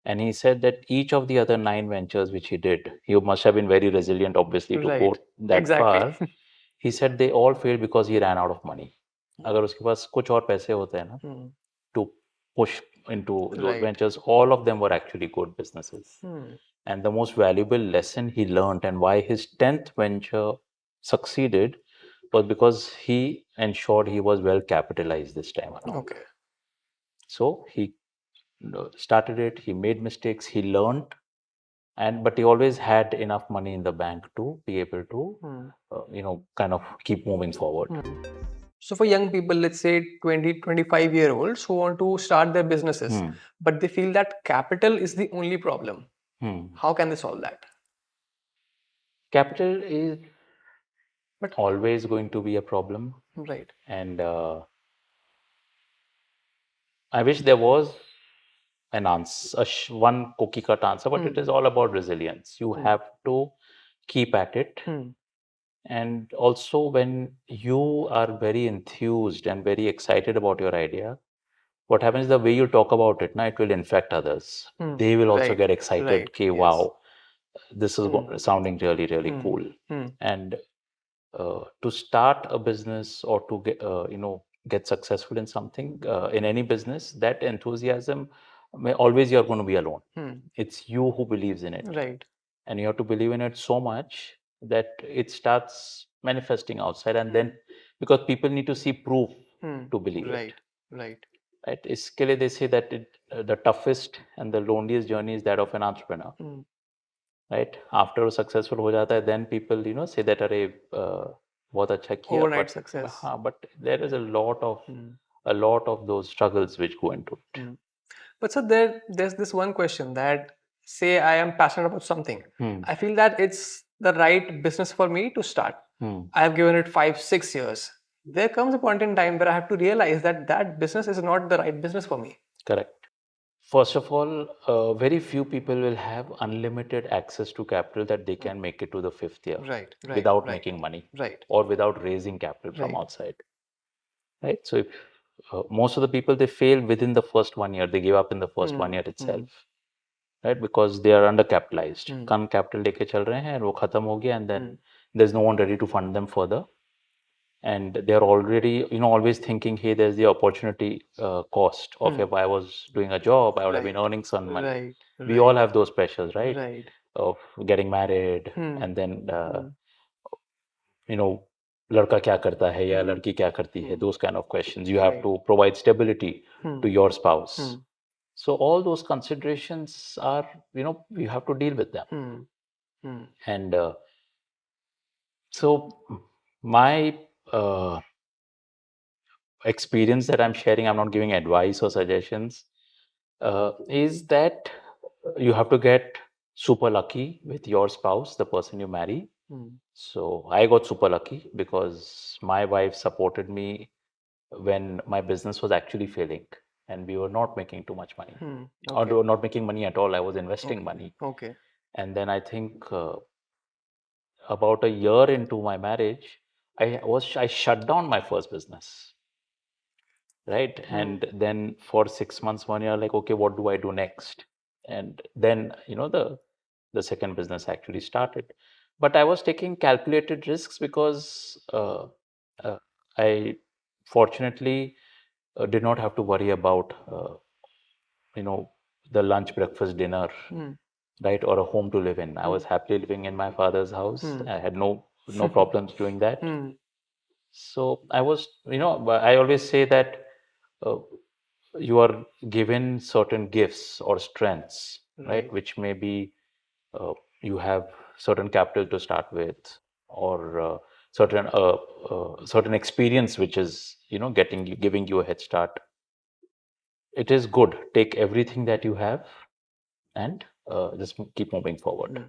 And he said that each of the other 9 ventures which he did, he must have been very resilient, obviously, to go Right. that Exactly. far. He said they all failed because he ran out of money. अगर उसके पास कुछ और पैसे होते हैं ना Hmm. to push into those Right. ventures, all of them were actually good businesses. Hmm. And the most valuable lesson he learned and why his 10th venture succeeded was because he ensured he was well capitalized this time around. Okay. So he started it, he made mistakes, he learned, and but he always had enough money in the bank to be able to Hmm. kind of keep moving forward. So for young people, let's say 20, 25 year olds who want to start their businesses, Hmm. but they feel that capital is the only problem. Hmm. How can they solve that? Capital is But always going to be a problem, right. and I wish there was an answer, one cookie cut answer, but it is all about resilience. You have to keep at it. And also, when you are very enthused and very excited about your idea, what happens is the way you talk about it, now it will infect others. They will also Right. get excited. Right. Okay, Yes. wow, this is sounding really, really cool. Hmm. And to start a business or to get successful in something, in any business, that enthusiasm, always you're going to be alone. It's you who believes in it, Right. and you have to believe in it so much that it starts manifesting outside, and then because people need to see proof to believe it. Right. Right. Right? इसके लिए they say that the toughest and the loneliest journey is that of an entrepreneur. Right? After वो successful हो जाता है, then people say that अरे बहुत अच्छा किया, Overnight but success. हाँ, but there is a lot of those struggles which go into it. But so there's this one question that, say I am passionate about something. Hmm. I feel that it's the right business for me to start. I have given it 5, 6 years. There comes a point in time where I have to realize that that business is not the right business for me. Correct. First of all, very few people will have unlimited access to capital that they can make it to the 5th year Right. Right. without right. making money Right. or without raising capital from Right. outside. Right? So if most of the people, they fail within the first 1 year, they give up in the first 1 year itself. Right? Because they are undercapitalized. Come capital लेके चल रहे हैं, वो खत्म हो गया, and then there's no one ready to fund them further. And they're already, always thinking, hey, there's the opportunity cost of if I was doing a job, I would have been earning some money. Right. We all have those pressures, right? Right. Of getting married, and then लड़का क्या करता है या लड़की क्या करती है, those kind of questions. You have to provide stability to your spouse. So all those considerations are, you have to deal with them. And so my experience that I'm sharing, I'm not giving advice or suggestions, is that you have to get super lucky with your spouse, the person you marry. So I got super lucky because my wife supported me when my business was actually failing and we were not making too much money, or not making money at all. I was investing money. Okay. And then I think about a year into my marriage, I shut down my first business. Right. And then for 6 months, 1 year, like, okay, what do I do next? And then, the second business actually started. But I was taking calculated risks because uh, I fortunately did not have to worry about, the lunch, breakfast, dinner, right, or a home to live in. I was happily living in my father's house. I had no problems doing that. So I was, I always say that uh, you are given certain gifts or strengths, right, which may be you have certain capital to start with, or certain experience which is giving you a head start. It is good. Take everything that you have and just keep moving forward.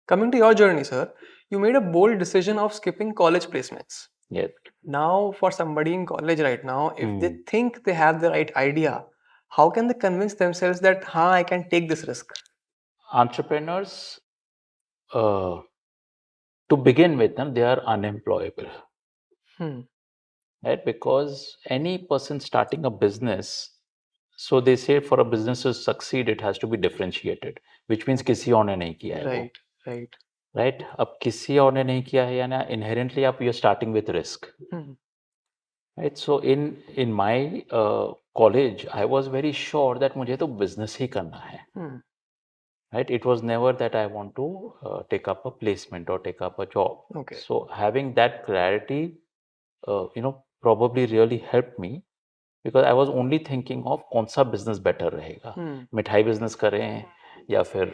Coming to your journey, sir, you made a bold decision of skipping college placements. Yeah. Now, for somebody in college right now, if they think they have the right idea, how can they convince themselves that, I can take this risk? Entrepreneurs, to begin with them, they are unemployable. Right? Because any person starting a business So they say for a business to succeed, it has to be differentiated, which means किसी और ने नहीं किया है वो, Right. right? अब किसी और ने नहीं किया है यानी inherently आप you're starting with risk, right? So in my college, I was very sure that मुझे तो business ही करना है, right? It was never that I want to take up a placement or take up a job. Okay. So having that clarity, probably really helped me. Because I was only thinking of कौन सा business better रहेगा, मिठाई business करें या फिर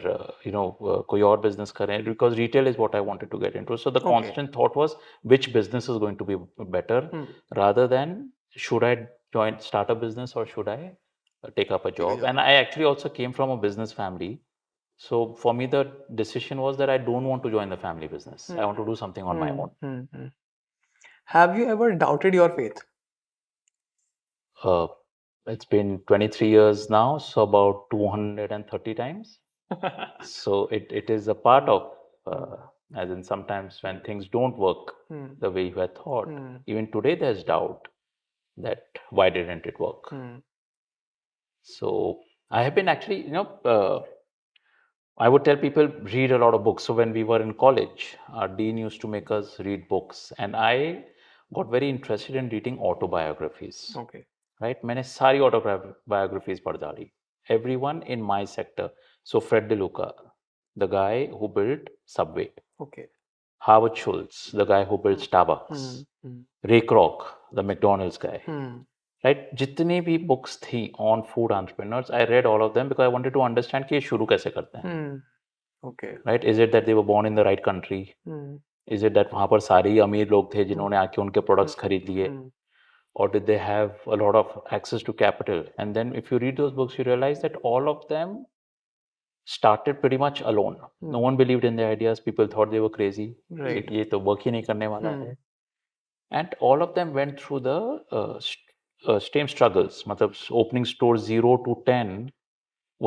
कोई और business करें, because retail is what I wanted to get into. So the constant thought was which business is going to be better rather than should I join start a business or should I take up a job. And I actually also came from a business family, so for me the decision was that I don't want to join the family business. I want to do something on my own. Have you ever doubted your faith? It's been 23 years now, so about 230 times. So it is a part of, as in sometimes when things don't work the way you had thought, even today there's doubt that why didn't it work. So I have been actually, I would tell people read a lot of books. So when we were in college, our dean used to make us read books, and I got very interested in reading autobiographies. Okay. Right? मैंने सारी autobiographies पढ़ डाली. Everyone in my sector. So Fred DeLuca, the guy who built Subway. Okay. Howard Schultz, the guy who built Starbucks. Ray Kroc, the McDonald's guy. Right? जितनी भी books थी on food entrepreneurs, I read all of them because I wanted to understand कि ये शुरू कैसे करते हैं. Okay. Right? Is it that they were born in the right country? Is it that वहाँ पर सारे ही अमीर लोग थे जिन्होंने आके उनके products खरीद लिए? Or did they have a lot of access to capital? And then if you read those books, you realize that all of them started pretty much alone. No one believed in their ideas. People thought they were crazy. Right. ये तो work ही नहीं करने वाला है. And all of them went through the same struggles. मतलब opening store 0 to 10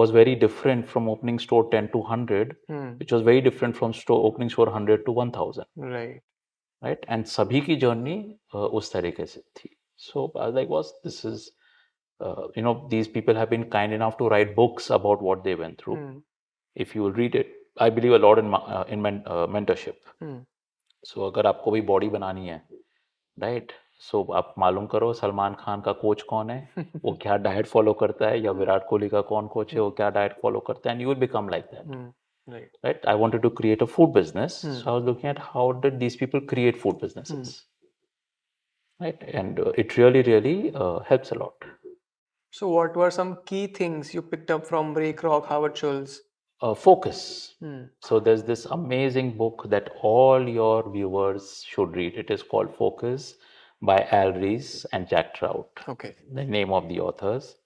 was very different from opening store 10 to 100, which was very different from opening store 100 to 1000. Right? And सभी की journey उस तरीके से थी. So I was like, this is, these people have been kind enough to write books about what they went through. If you will read it, I believe a lot in mentorship. So अगर आपको भी body बनानी है, right? So आप मालूम करो सलमान खान का coach कौन है, वो क्या डाइट फॉलो करता है, या विराट कोहली का कौन कोच है, वो क्या डाइट फॉलो करता है, and you will become like that. Right? I wanted to create a food business, so I was looking at how did these people create food businesses. Right? And it really, really helps a lot. So what were some key things you picked up from Ray Kroc, Howard Schultz? Focus. So there's this amazing book that all your viewers should read. It is called Focus by Al Ries and Jack Trout. Okay. The name of the authors.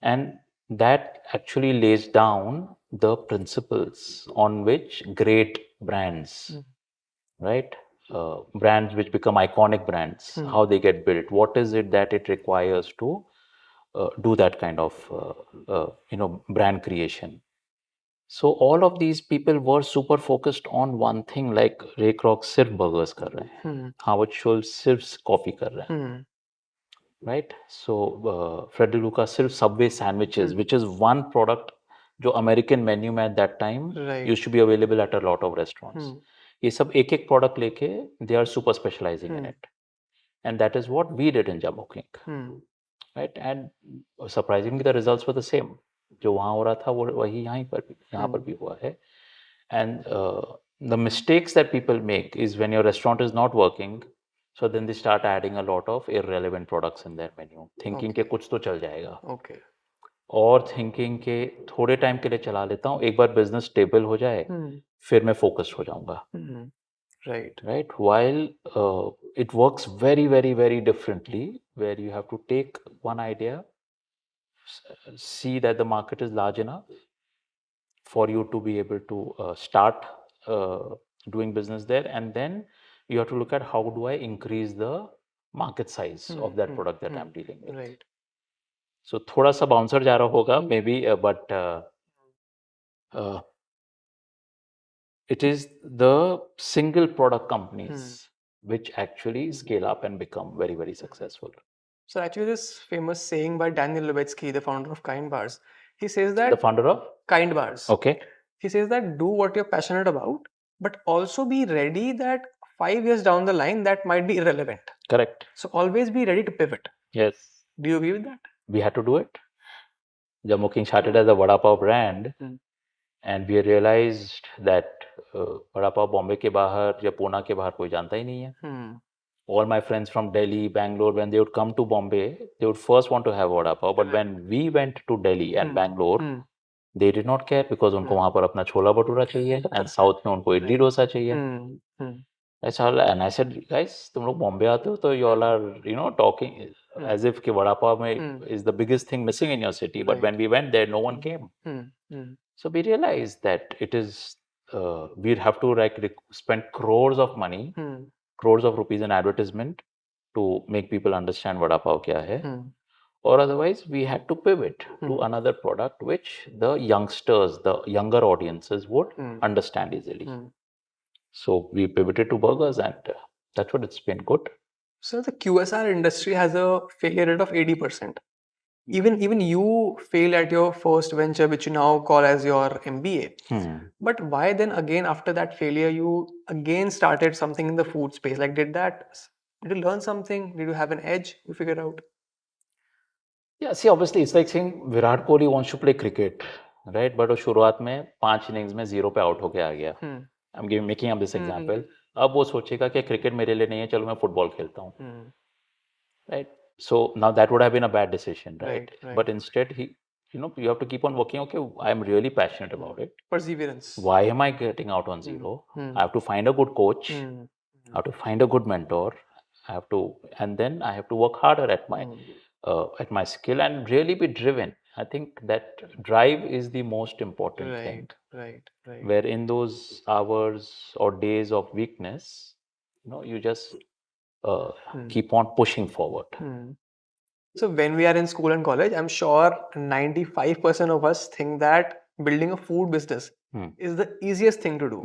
And that actually lays down the principles on which great brands, right? Brands which become iconic brands, how they get built. What is it that it requires to do that kind of, brand creation? So all of these people were super focused on one thing, like Ray Kroc सिर्फ burgers कर रहे हैं, Howard Schultz सिर्फ coffee कर रहे हैं, right? So Fred DeLuca सिर्फ Subway sandwiches, which is one product जो American menu में at that time used to be available at a lot of restaurants. ये सब एक एक product लेके they are super specializing in it, and that is what we did in JUMBOKING, right? And surprisingly the results were the same. जो वहाँ हो रहा था वो वही यहाँ पर भी हुआ है. And the mistakes that people make is when your restaurant is not working, so then they start adding a lot of irrelevant products in their menu, thinking के कुछ तो चल जाएगा. Okay. और thinking के थोड़े टाइम के लिए चला लेता हूँ, एक बार business stable हो जाए, फिर मैं focused हो जाऊँगा. Right? While it works very, very, very differently, where you have to take one idea, see that the market is large enough for you to be able to start doing business there, and then you have to look at how do I increase the market size of that product that I'm dealing with. Right. So थोड़ा सा bouncer जा रहा होगा maybe, but it is the single product companies which actually scale up and become very, very successful. So actually, this famous saying by Daniel Levitsky, the founder of Kind Bars, he says that The founder of Kind Bars. Okay. He says that do what you're passionate about, but also be ready that 5 years down the line that might be irrelevant. Correct. So always be ready to pivot. Yes. Do you agree with that? We had to do it. JUMBOKING started as a Vada Pav brand, and we realized that Vada Pav Bombay के बाहर या पूना के बाहर कोई जानता ही नहीं है. All my friends from Delhi, Bangalore, when they would come to Bombay, they would first want to have Vada Pav. But when we went to Delhi and Bangalore, they did not care because उनको वहाँ पर अपना छोला भटूरा चाहिए and South में उनको इडली डोसा चाहिए. That's all. And I said, guys, तुम लोग बॉम्बे आते हो तो you all are talking as if कि वड़ा पाव में is the biggest thing missing in your city. But when we went there, no one came. So we realized that it is we'd have to spend crores of money, crores of rupees in advertisement to make people understand vada pav kya hai. Or otherwise, we had to pivot to another product which the youngsters, the younger audiences would understand easily. So we pivoted to burgers, and that's what it's been good. So the QSR industry has a failure rate of 80%. Even you fail at your first venture, which you now call as your MBA. But why then again after that failure you again started something in the food space? Like did you learn something? Did you have an edge you figured out? Yeah, see, obviously it's like saying Virat Kohli wants to play cricket, right? But वो शुरुआत में 5 innings में 0 पे out होके आ गया. I'm making up this example. अब वो सोचेगा कि क्रिकेट मेरे लिए नहीं है, चलो मैं फुटबॉल खेलता हूँ. Right? So now that would have been a bad decision, right? But instead you have to keep on working. Okay, I'm really passionate about it. Perseverance. Why am I getting out on 0? I have to find a good coach. I have to find a good mentor. And then I have to work harder at my skill and really be driven. I think that drive is the most important thing. Right. Where in those hours or days of weakness, you just keep on pushing forward. So when we are in school and college, I'm sure 95% of us think that building a food business is the easiest thing to do.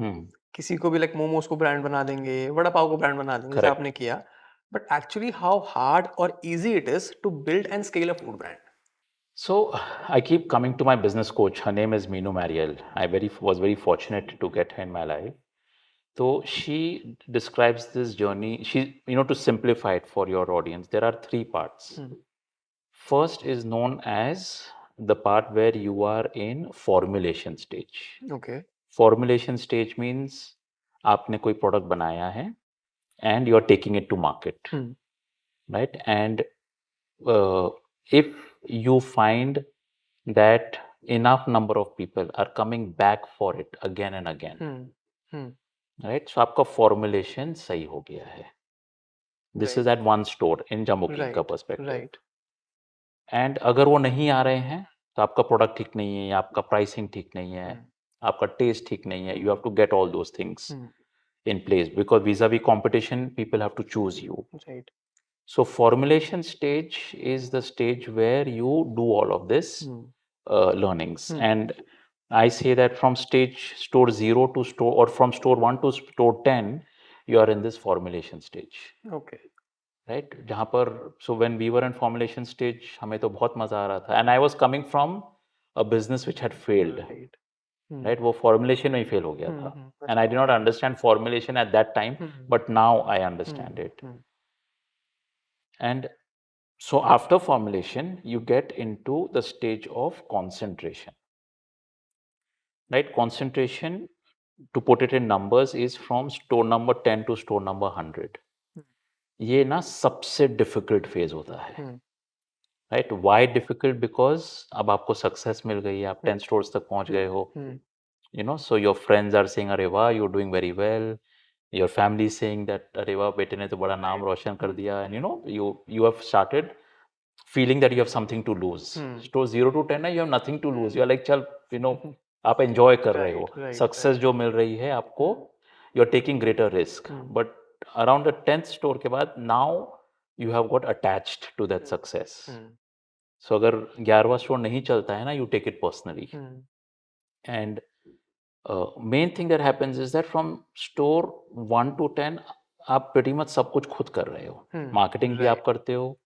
किसी को भी like momos को brand बना देंगे, वड़ा पाव को brand बना देंगे, जैसे आपने किया. But actually how hard or easy it is to build and scale a food brand. So I keep coming to my business coach. Her name is Meenu Mariel. I was very fortunate to get her in my life. So she describes this journey. To simplify it for your audience, there are 3 parts. First is known as the part where you are in formulation stage. Okay. Formulation stage means आपने कोई product बनाया है and you are taking it to market. Right? And if you find that enough number of people are coming back for it again and again, right? So आपका formulation सही हो गया है. This is at one store in JUMBOKING का perspective. Right. And अगर वो नहीं आ रहे हैं तो आपका प्रोडक्ट ठीक नहीं है, या आपका प्राइसिंग ठीक नहीं है, आपका टेस्ट ठीक नहीं है. You have to get all those things in place because vis-a-vis competition, people have to choose you. Right. So formulation stage is the stage where you do all of this learnings. And I say that from store 0 to store, or from store 1 to store 10, you are in this formulation stage. Okay. Right? जहाँ पर so when we were in formulation stage, हमें तो बहुत मजा आ रहा था. And I was coming from a business which had failed. Right? वो formulation में ही fail हो गया था. And I did not understand formulation at that time, but now I understand it. And so after formulation, you get into the stage of concentration. Right? Concentration, to put it in numbers, is from store number 10 to store number 100. ये ना सबसे difficult phase होता है. Right? Y difficult? Because अब आपको success मिल गई है, आप 10 स्टोर्स तक पहुंच गए हो. So your friends are saying अरे वाह you are doing very well. Your family saying that अरे वाह बेटे ने तो बड़ा नाम रोशन कर दिया. And you have started feeling that you have something to lose. Store 0 to 10 है, you have nothing to lose. You are like चल आप एंजॉय कर रहे हो. सक्सेस जो मिल रही है आपको, you are taking greater risk. But around the 10th store के बाद, now you have got attached to that success. So अगर 11वां स्टोर नहीं चलता है ना, you take it personally. And main thing that happens is that from store 1 to 10 आप pretty much सब कुछ खुद कर रहे हो. मार्केटिंग भी आप करते हो,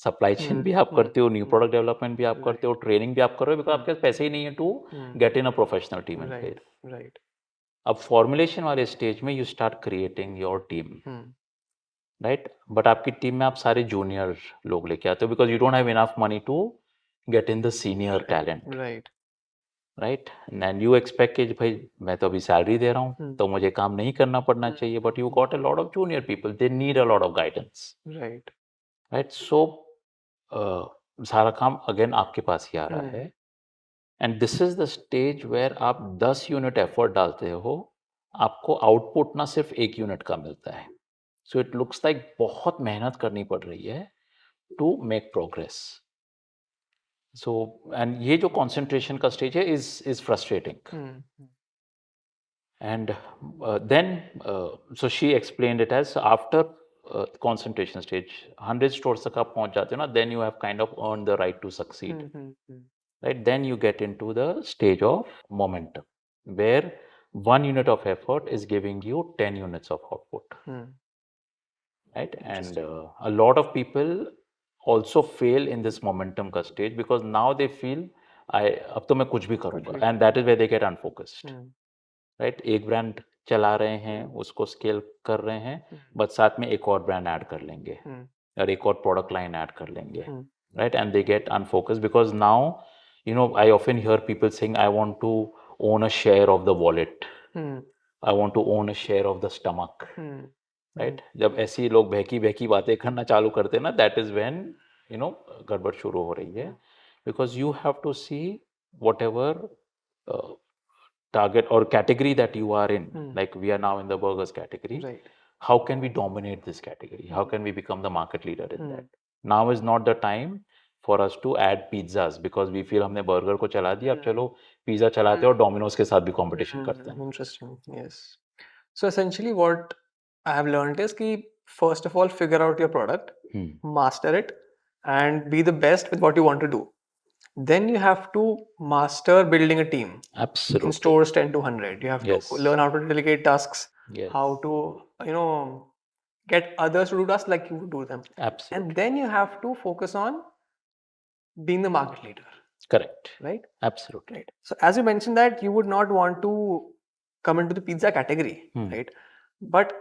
सप्लाई चेन भी आप करते हो, न्यू प्रोडक्ट डेवलपमेंट भी आप करते हो, ट्रेनिंग भी आप कर रहे हो, बिकॉज आपके पास पैसे ही नहीं है to get in a professional team and play. Right. अब फॉर्मुलेशन वाले स्टेज में you start creating your team, right. But आपकी टीम में आप सारे जूनियर लोग लेके आते हो because you don't have enough money to get in the senior talent, right. Right. And you expect कि भाई मैं तो अभी सैलरी दे रहा हूँ तो मुझे काम नहीं करना पड़ना चाहिए, but you got a lot of junior people, they need a lot of guidance, right. Right. So सारा काम अगेन आपके पास ही आ रहा है. And this is the stage where आप 10 यूनिट एफर्ट डालते हो, आपको आउटपुट ना सिर्फ 1 यूनिट का मिलता है. सो इट लुक्स लाइक बहुत मेहनत करनी पड़ रही है to make progress. So and ये जो कंसंट्रेशन का स्टेज है is frustrating. And then so she explained it as after concentration stage 100 stores तक आप पहुंच जाते हो ना, then you have kind of earned the right to succeed, right. Then you get into the stage of momentum where 1 unit of effort is giving you 10 units of output, right. And a lot of people also fail in this momentum का stage because now they feel अब तो मैं कुछ भी करूंगा, and that is where they get unfocused, right. एक brand चला रहे हैं, उसको स्केल कर रहे हैं, बट साथ में एक और ब्रांड ऐड कर लेंगे और एक और प्रोडक्ट लाइन ऐड कर लेंगे, right. And they get unfocused because now you know I often hear people saying I want to own a share of the wallet, I want to own a share of the stomach, right. जब ऐसी लोग बहकी बहकी बातें करना चालू करते हैं ना, that is when you know गड़बड़ शुरू हो रही है. Because you have to see whatever target or category that you are in, like we are now in the burgers category, Right. how can we dominate this category, how can we become the market leader in that. Now is not the time for us to add pizzas because we feel हमने burger को चला दिया, अब चलो pizza चलाते हैं और Domino's के साथ भी competition करते हैं. Interesting. Yes. So essentially what I have learned is कि first of all figure out your product, master it and be the best with what you want to do. Then you have to master building a team. Absolutely. In stores 10 to 100. You have Yes. to learn how to delegate tasks, Yes. how to, you know, get others to do tasks like you do them. Absolutely. And then you have to focus on being the market leader. Correct. Right? Absolutely. Right. So as you mentioned that you would not want to come into the pizza category, right? But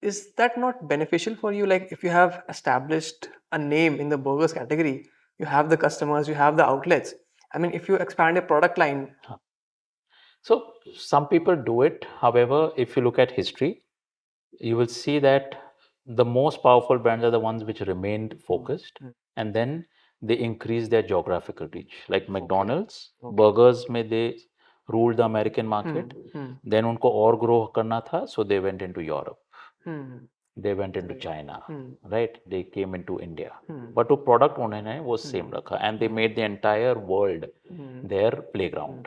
is that not beneficial for you? Like if you have established a name in the burgers category, you have the customers, you have the outlets. I mean, if you expand a product line. So some people do it. However, if you look at history, you will see that the most powerful brands are the ones which remained focused, and then they increase their geographical reach. Like McDonald's, burgers में they ruled the American market. Then उनको और grow करना था, so they went into Europe. They went into China, right? They came into India. But वो product उन्होंने वो same रखा, and they made the entire world their playground.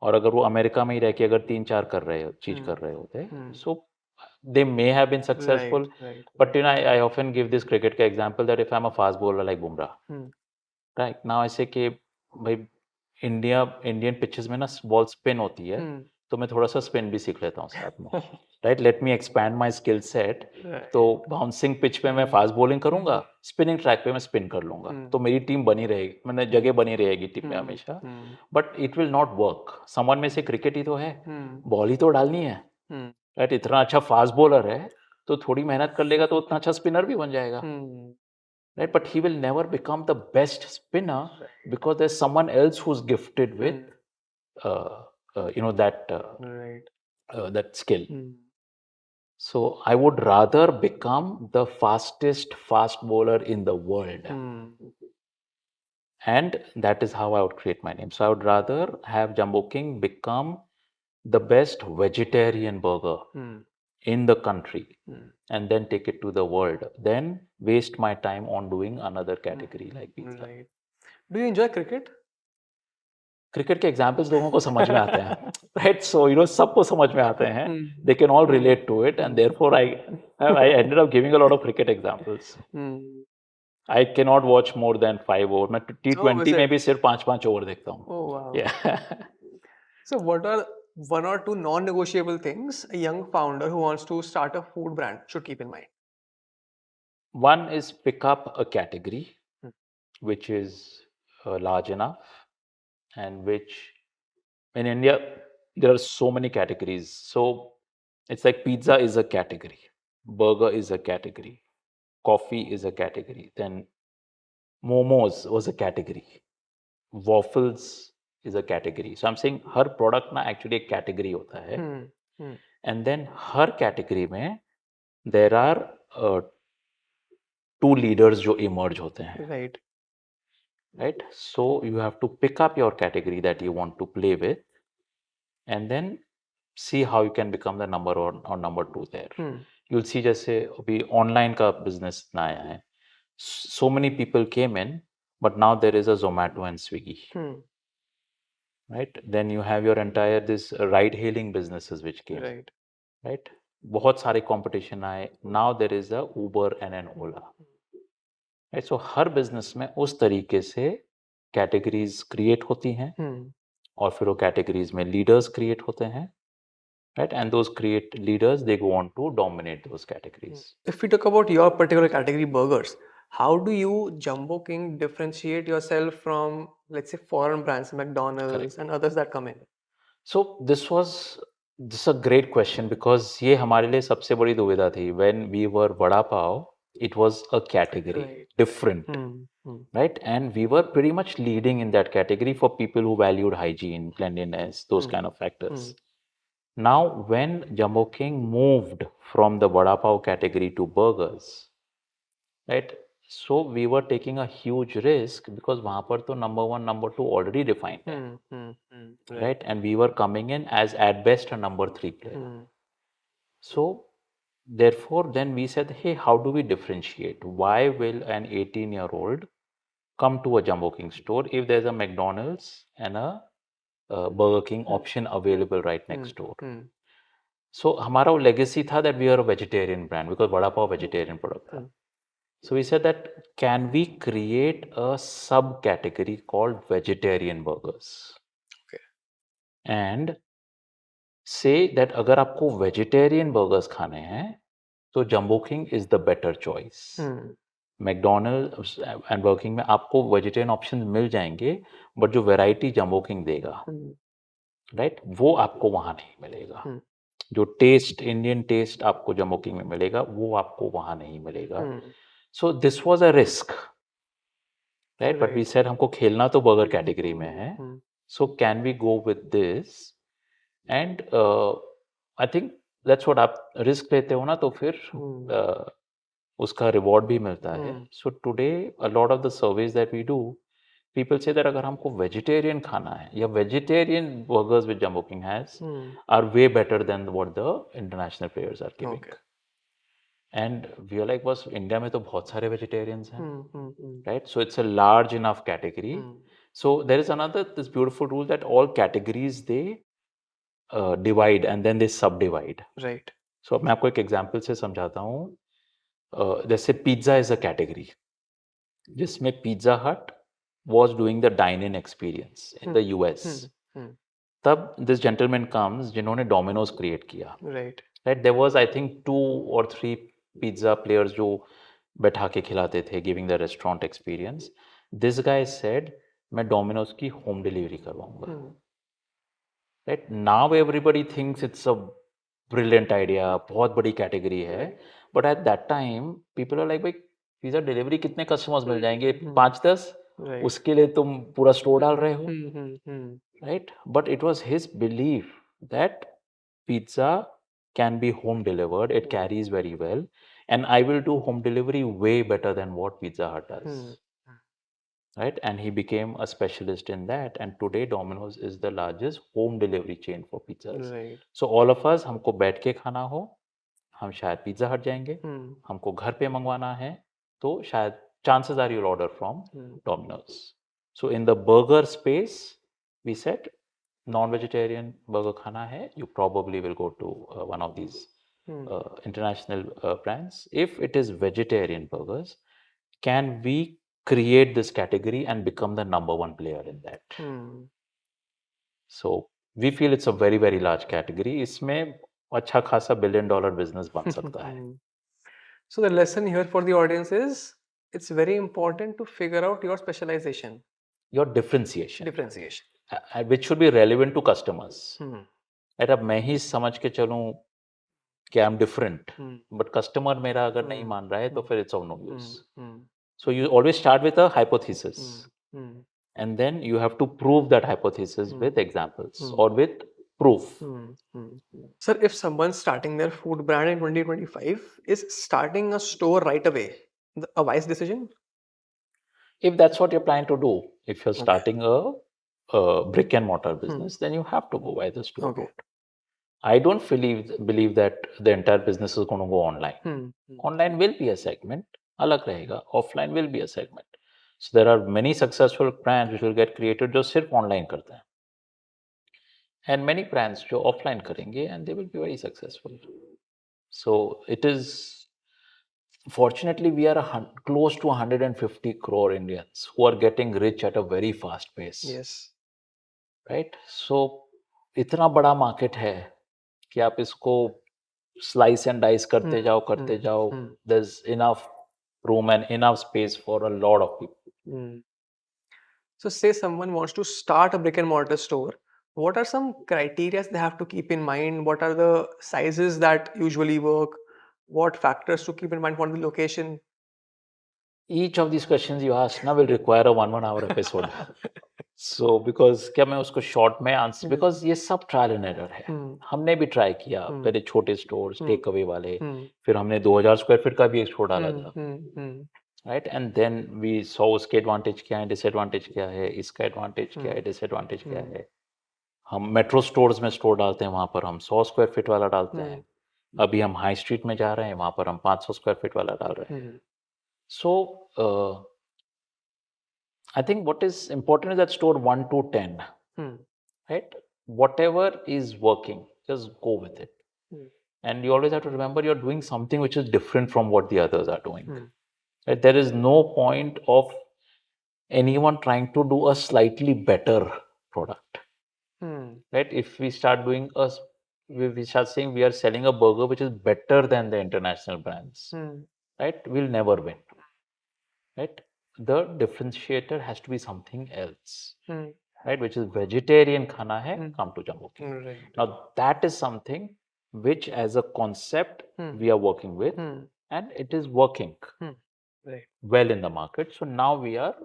और अगर वो अमेरिका में ही रह के अगर 3-4 कर रहे चीज कर रहे होते, so they may have been successful. Right. But you know, I often give this cricket का example that if I'm a fast bowler like Bumrah, right now I say कि भाई इंडियन पिचेस में ना बॉल स्पिन होती है, तो मैं थोड़ा सा स्पिन भी सीख लेता हूँ साथ में, right. Let me expand my skill set. तो बाउंसिंग पिच पे मैं फास्ट बॉलिंग करूंगा, स्पिनिंग ट्रैक पे मैं स्पिन कर लूंगा, तो मेरी टीम बनी रहेगी, मैंने जगह बनी रहेगी टीम में हमेशा. But it will not work. Someone में से क्रिकेट ही तो है, बॉल ही तो डालनी है, राइट. इतना अच्छा फास्ट बॉलर है तो थोड़ी मेहनत कर लेगा तो उतना अच्छा स्पिनर भी बन जाएगा, right. But he will never become the best spinner because there's someone else who's gifted with you know that that skill. So I would rather become the fastest fast bowler in the world, and that is how I would create my name. So I would rather have Jumbo King become the best vegetarian burger in the country and then take it to the world, then waste my time on doing another category like pizza. Right. Do you enjoy cricket? Cricket के examples लोगों को समझ में आते हैं, right. So you know सबको समझ में आते हैं, they can all relate to it, and therefore I ended up giving a lot of cricket examples. I can not watch more than 5 over. मैं T20 में भी सिर्फ 5-5 ओवर देखता हूँ. Oh wow. So what are one or two non-negotiable things a young founder who wants to start a food brand should keep in mind? One is pick up a category Hmm. which is large enough, and which in India there are so many categories. So it's like pizza is a category, burger is a category, coffee is a category, then momos was a category, waffles is a category. So I'm saying her product ना actually एक category होता है, Hmm. Hmm. and then her category में there are two leaders जो emerge होते हैं, Right. right? So you have to pick up your category that you want to play with, and then see how you can become the number one or number two there. Hmm. You'll see जैसे अभी online का business इतना आया है, so many people came in, but now there is a Zomato and Swiggy, Hmm. right? Then you have your entire this ride hailing businesses which came, Right. right? बहुत सारे competition आए, now there is a Uber and an Ola, right? So her business में उस तरीके से categories create होती हैं, Hmm. और फिर वो categories में leaders create होते हैं, right? And those create leaders, they go on to dominate those categories. If we talk about your particular category, burgers, how do you, Jumbo King, differentiate yourself from, let's say, foreign brands, McDonald's and others that come in? So this is a great question, because ये हमारे लिए सबसे बड़ी दुविधा थी. When we were Vada Pav, it was a category, Right. different, Hmm. Hmm. right? And we were pretty much leading in that category for people who valued hygiene, cleanliness, those kind of factors. Now, when Jumbo King moved from the Vada Pav category to burgers, right? So we were taking a huge risk, because वहाँ पर तो number one, number two already defined है, Right. right? And we were coming in as at best a number three player. So therefore, then we said, hey, how do we differentiate? Why will an 18-year-old come to a Jumbo King store if there's a McDonald's and a Burger King option available right next door? So हमारा वो legacy था that we are a vegetarian brand, because Vada Pav vegetarian product था. So we said that, can we create a subcategory called vegetarian burgers? Okay. And say that अगर आपको vegetarian burgers खाने हैं, तो Jumbo King is the better choice. McDonald's and Burger King में आपको vegetarian options मिल जाएंगे, but जो variety Jumbo King देगा, right, वो आपको वहाँ नहीं मिलेगा. जो टेस्ट, इंडियन टेस्ट आपको जम्बो किंग में मिलेगा, वो आपको वहाँ नहीं मिलेगा. So this was a risk, right? But we said हमको खेलना तो बर्गर कैटेगरी में है. So can we go with this? And I think that's what आप रिस्क लेते हो ना, तो फिर उसका रिवॉर्ड भी मिलता है. So today a lot of the surveys that we do, people say that अगर हमको वेजिटेरियन खाना है, या vegetarian burgers with Jumbo King has are way better than what the international players are giving. Okay. And we are like, बस India में तो बहुत सारे वेजिटेरियंस हैं, right? So it's a large enough category. So there is another this beautiful rule that all categories they divide and then they subdivide. Right. So अब मैं आपको एक एग्जांपल से समझाता हूँ. जैसे पिज्जा इज अ कैटेगरी, जिसमें पिज्जा हट was doing the dine-in experience in the US. तब this gentleman comes जिन्होंने Domino's create किया. Right. Right? There was I think 2 or 3 pizza players जो बैठा के खिलाते थे, giving the restaurant experience. This guy said, मैं Domino's की home delivery करवाऊंगा. Right? Now everybody thinks it's a brilliant idea, बहुत बड़ी category है. But at that time, people are like, भाई पिज्जा डिलीवरी कितने कस्टमर्स मिल जाएंगे? 5-10? Right. उसके लिए तुम पूरा स्टोर डाल रहे हो, right? But it was his belief that pizza can be home delivered, it carries very well, and I will do home delivery way better than what Pizza Hut does. Right? And he became a specialist in that, and today Domino's is the largest home delivery chain for pizzas. Right. So all of us, हमको बैठ के खाना हो, हम शायद pizza हट जाएंगे. हमको घर पे मंगवाना है, तो शायद chances are you'll order from Domino's. So in the burger space, we said non-vegetarian burger खाना है, you probably will go to one of these international brands. If it is vegetarian burgers, can we create this category and become the number one player in that? So we feel it's a very very large category. इसमें अच्छा खासा $1 billion business बन सकता है. So the lesson here for the audience is it's very important to figure out your specialization, Your differentiation, differentiation. which should be relevant to customers. Hmm. Right, अब मैं ही समझ के चलूं कि I am different, Hmm. But customer मेरा अगर नहीं Hmm. मान रहा है तो फिर it's of no use. Hmm. Hmm. So you always start with a hypothesis, Hmm. and then you have to prove that hypothesis with examples or with proof. Sir, if someone's starting their food brand in 2025, is starting a store right away a wise decision? If that's what you're planning to do, if you're Okay. starting a brick and mortar business, then you have to go by the store Okay. route. I don't believe that the entire business is going to go online. Online will be a segment, अलग रहेगा. Offline will be a segment. So there are many successful brands which will get created जो सिर्फ online करते हैं, and many brands जो offline करेंगे and they will be very successful. So it is, fortunately, we are close to 150 crore Indians who are getting rich at a very fast pace. Yes. Right? So इतना बड़ा market है कि आप इसको slice and dice करते जाओ. There's enough room and enough space for a lot of people. So say someone wants to start a brick and mortar store. What are some criteria they have to keep in mind? What are the sizes that usually work? What factors to keep in mind for the location? Each of these questions you ask now will require a 1 hour episode. So because क्या मैं उसको short में answer, because ये सब trial and error है. हमने भी try किया, पहले छोटे stores, take away वाले, फिर हमने 2000 square feet का भी एक store डाला था. Right? And then we saw उसके advantage क्या है, disadvantage क्या है, इसका advantage क्या है, disadvantage क्या है. हम metro stores में store डालते हैं, वहाँ पर हम 100 square feet वाला डालते हैं. अभी हम high street में जा रहे हैं, वहाँ पर हम 500 square feet वाला डाल रहे हैं. So I think what is important is that store 1 to 10, right? Whatever is working, just go with it. And you always have to remember you're doing something which is different from what the others are doing. Right? There is no point of anyone trying to do a slightly better product. Right? If we start doing we start saying we are selling a burger which is better than the international brands, right? We'll never win. Right? The differentiator has to be something else, right? Which is vegetarian khana hai, come to JUMBOKING. Right. Now that is something which as a concept we are working with, and it is working well in the market. So now we are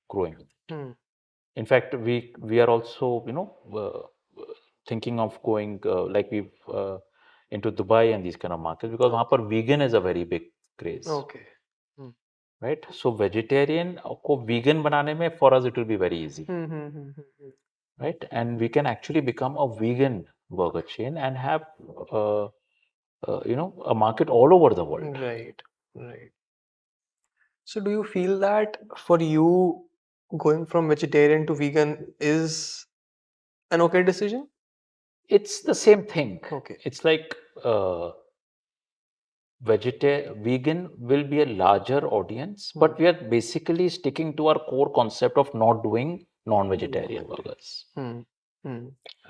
growing with it. In fact, we are also thinking of going like we've into Dubai and these kind of markets, because वहाँ पर vegan is a very big craze. Okay. Right? So vegetarian को vegan बनाने में, for us it will be very easy. Right? And we can actually become a vegan burger chain and have a market all over the world. Right. So do you feel that for you going from vegetarian to vegan is an okay decision? It's the same thing. Okay. It's like vegan will be a larger audience, but we are basically sticking to our core concept of not doing non-vegetarian burgers.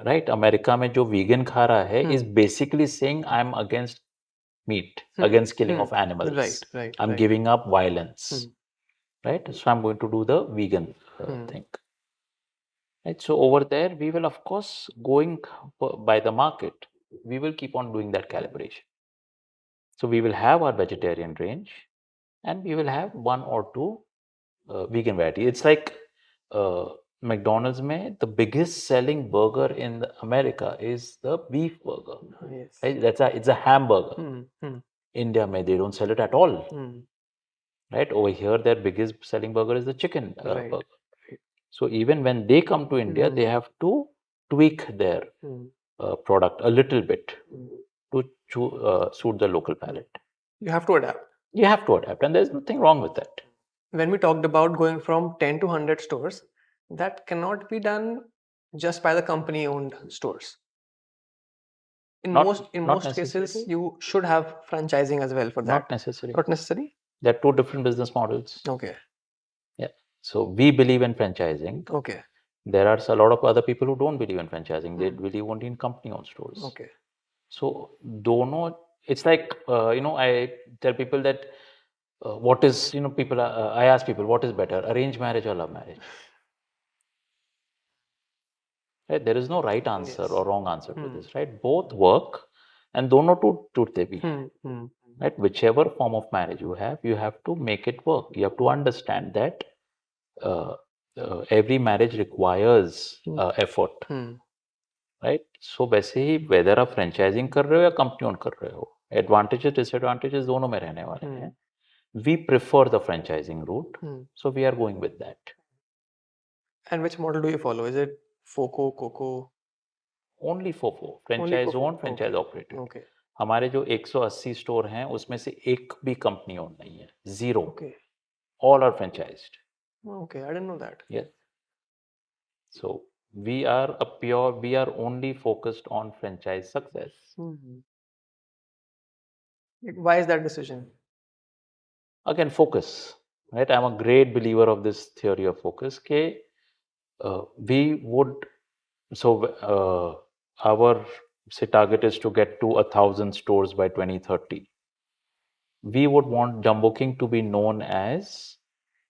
Right? America में जो vegan खा रहा है is basically saying I'm against meat, against killing of animals. Right. I'm giving up violence. Right? So I'm going to do the vegan thing. Right? So over there, we will, of course, going by the market, we will keep on doing that calibration. So we will have our vegetarian range, and we will have 1 or 2 vegan variety. It's like McDonald's mein, the biggest selling burger in America is the beef burger. Yes. Right? It's a hamburger. India mein, they don't sell it at all. Right? Over here, their biggest selling burger is the chicken burger. So even when they come to India, they have to tweak their product a little bit to suit the local palate. You have to adapt. You have to adapt, and there's nothing wrong with that. When we talked about going from 10 to 100 stores, that cannot be done just by the company owned stores. In most cases, you should have franchising as well for that. Not necessary. Not necessary? There are 2 different business models. Okay. Yeah. So we believe in franchising. Okay. There are a lot of other people who don't believe in franchising. They believe only in company owned stores. Okay. So दोनों it's like I tell people that what is people I ask people what is better, arranged marriage or love marriage, right? There is no right answer Yes. or wrong answer to this, right? Both work, and दोनों टूटते भी हैं, right? Whichever form of marriage you have to make it work. You have to understand that uh, every marriage requires effort, right? So वैसे ही whether आप franchising कर रहे हो या company own कर रहे हो, advantages disadvantages दोनों में रहने वाले हैं. We prefer the franchising route, so we are going with that. And which model do you follow? Is it FOCO, COCO? Only FOFO, Only franchise FOFO. owned, franchise Okay. operated. Okay. हमारे जो 180 store हैं उसमें से एक भी company own नहीं है, zero. Okay. All are franchised. Okay, I didn't know that. Yes. So we are only focused on franchise success. Why is that decision? Again, focus, right? I'm a great believer of this theory of focus. We would, our say target is to get to 1,000 stores by 2030. We would want Jumbo King to be known as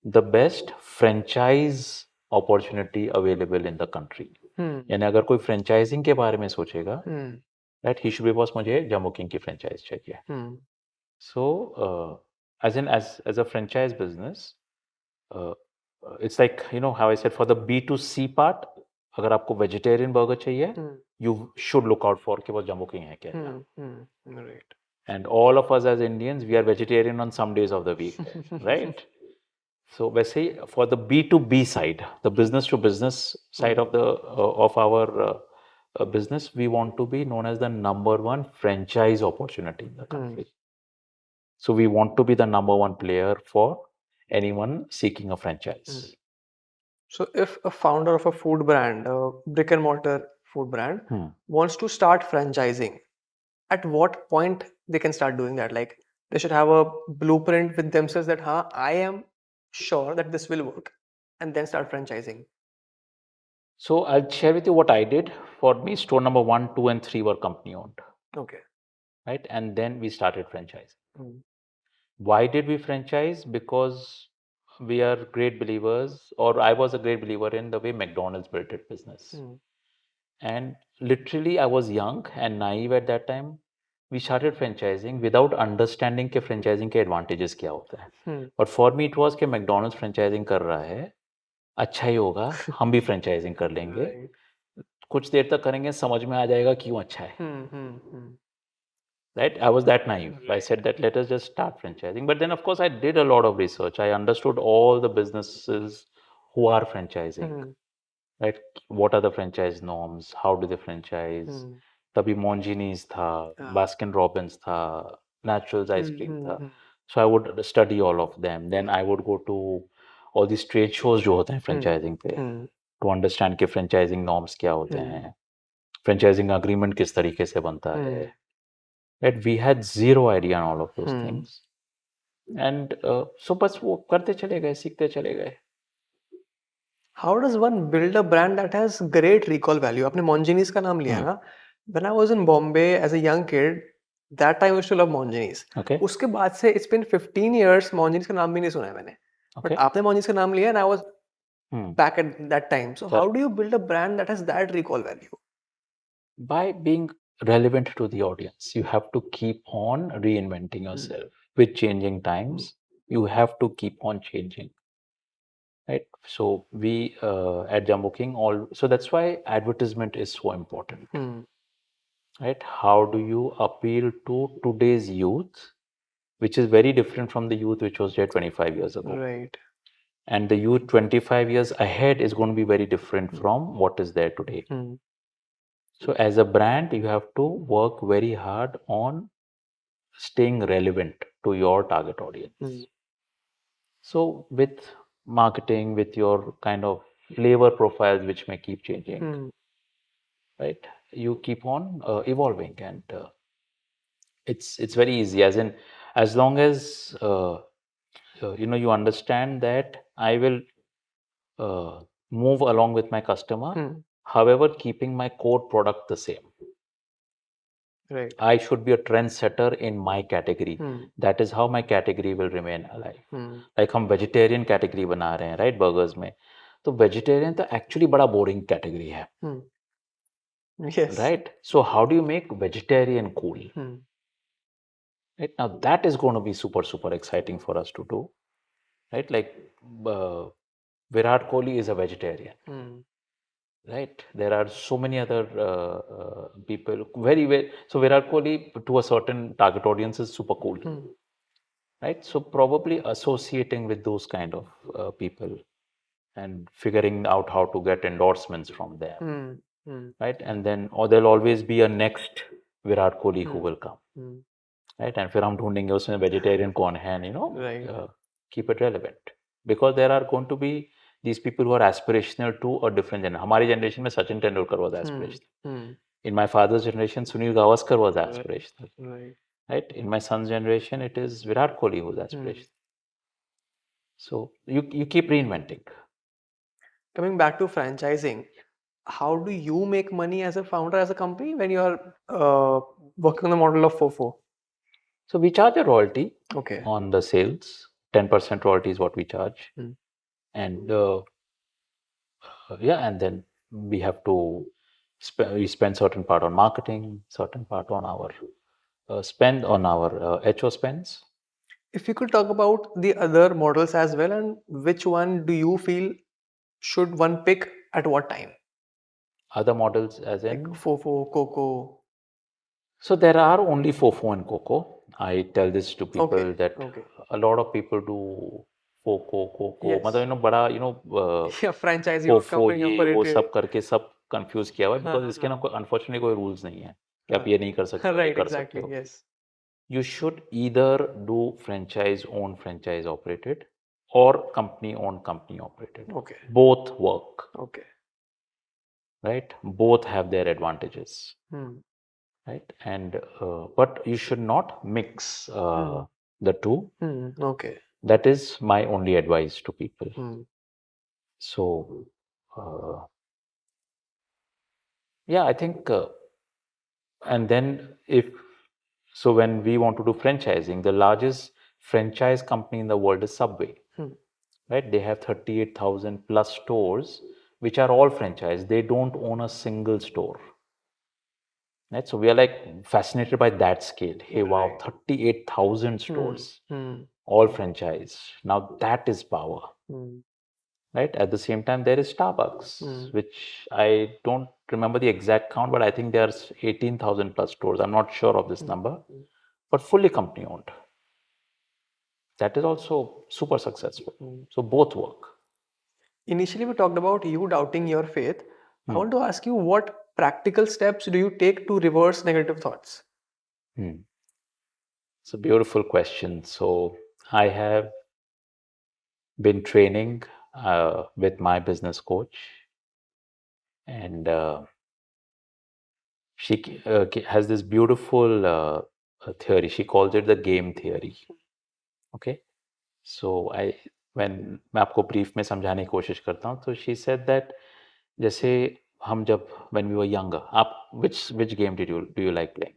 the best franchise opportunity available in the country. यानी अगर कोई franchising के बारे में सोचेगा, right, he should be boss, मुझे Jumbo King की franchise चाहिए. So as a franchise business, it's like how I said, for the B2C part, अगर आपको वेजिटेरियन बर्गर चाहिए, you should look out for कि वो जम्बो किंग है क्या. Right. And all of us as Indians, we are vegetarian on some days of the week, right? So वैसे ही for the B2B side, the business to business side of our business, we want to be known as the number one franchise opportunity in the country. So we want to be the number one player for anyone seeking a franchise. So if a founder of a food brand, a brick and mortar food brand, wants to start franchising, at what point they can start doing that? Like they should have a blueprint with themselves that, I am sure that this will work, and then start franchising. So I'll share with you what I did. For me, store number 1, 2, and 3 were company owned. Okay. Right, and then we started franchising. Why did we franchise? Because we are great believers, or I was a great believer in the way McDonald's built its business. And literally, I was young and naive at that time. We started franchising without understanding कि franchising के advantages क्या होता है. But for me, it was कि McDonald's franchising कर रहा है, अच्छा ही होगा, हम भी franchising कर लेंगे. कुछ देर तक करेंगे, समझ में आ जाएगा क्यों अच्छा है. Right? I was that naive. I said that let us just start franchising. But then, of course, I did a lot of research. I understood all the businesses who are franchising. Right? What are the franchise norms? How do they franchise? तभी Mongini's था, Baskin Robbins था, Naturals ice cream था. So I would study all of them. Then I would go to all these trade shows जो होते हैं franchising पे, to understand कि franchising norms क्या होते हैं, franchising agreement किस तरीके से बनता है. Right? We had zero idea on all of those things. And so बस वो करते चले गए, सीखते चले गए. How does one build a brand that has great recall value? आपने Mongini's का नाम लिया ना? When I was in Bombay as a young kid, that time I used to love Mongini's. Okay. उसके बाद से it's been 15 years, Mongini's का नाम भी नहीं सुना है मैंने. Okay. But आपने Mongini's का नाम लिया and I was back at that time. So how do you build a brand that has that recall value? By being relevant to the audience. You have to keep on reinventing yourself. With changing times, you have to keep on changing. Right? So we at Jumbo King, so that's why advertisement is so important. Right? How do you appeal to today's youth, which is very different from the youth which was there 25 years ago. Right. And the youth 25 years ahead is going to be very different from what is there today. So as a brand, you have to work very hard on staying relevant to your target audience. So with marketing, with your kind of flavor profiles, which may keep changing, right? You keep on evolving, and it's very easy. As long as you understand that I will move along with my customer, however, keeping my core product the same. Right. I should be a trendsetter in my category. That is how my category will remain alive. Like हम vegetarian category बना रहे हैं, right, burgers में. तो vegetarian तो actually बड़ा boring category है, Yes. right? So how do you make vegetarian cool? Right, now that is going to be super exciting for us to do, right? Like Virat Kohli is a vegetarian, right? There are so many other people very so Virat Kohli to a certain target audience is super cool, right? So probably associating with those kind of people and figuring out how to get endorsements from them, right? And then or there'll always be a next Virat Kohli who will come, right? And फिर हम ढूंढेंगे उसमें vegetarian कौन है, and Right. Keep it relevant, because there are going to be these people who are aspirational to a different generation. हमारी generation में Sachin Tendulkar was aspirational. In my father's generation, Sunil Gavaskar was aspirational. Right? In my son's generation, it is Virat Kohli who's aspirational. So you keep reinventing. Coming back to franchising, how do you make money as a founder, as a company, when you are working on the model of FOFO? So we charge a royalty Okay. on the sales. 10% royalty is what we charge. And yeah, and then we have to we spend certain part on marketing, certain part on our spend on our HO spends. If you could talk about the other models as well, and which one do you feel should one pick at what time? Other models as Like in? FOFO, COCO. So there are only FOFO and COCO. I tell this to people Okay. that Okay. a lot of people do FOCO, COCO. Yes. मतलब बड़ा Yeah, franchisee or FOFO company ये वो operated. सब करके सब confuse किया हुआ है, बिकॉज इसके ना अनफॉर्चुनेटली कोई रूल्स नहीं है कि आप ये नहीं कर सकते हो, ये Right, कर सकते exactly. हो. Yes. You should either do franchise owned, franchise operated, or company owned, company operated. Okay. Both work, Okay. right? Both have their advantages, right? And but you should not mix the two. Okay. That is my only advice to people. So yeah, I think and then if so when we want to do franchising, the largest franchise company in the world is Subway. Right? They have 38,000 plus stores, which are all franchise. They don't own a single store. Right? So we are like fascinated by that scale. Hey, wow, 38,000 stores, all franchise. Now that is power. Right? At the same time, there is Starbucks, which I don't remember the exact count, but I think there's 18,000 plus stores. I'm not sure of this number, but fully company owned. That is also super successful. So both work. Initially, we talked about you doubting your faith. I want to ask you, what practical steps do you take to reverse negative thoughts? It's a beautiful question. So I have been training with my business coach, and she has this beautiful theory. She calls it the game theory. Okay. So when मैं आपको brief में समझाने की कोशिश करता हूँ, तो she said that जैसे हम जब when we were younger, आप which game do you like playing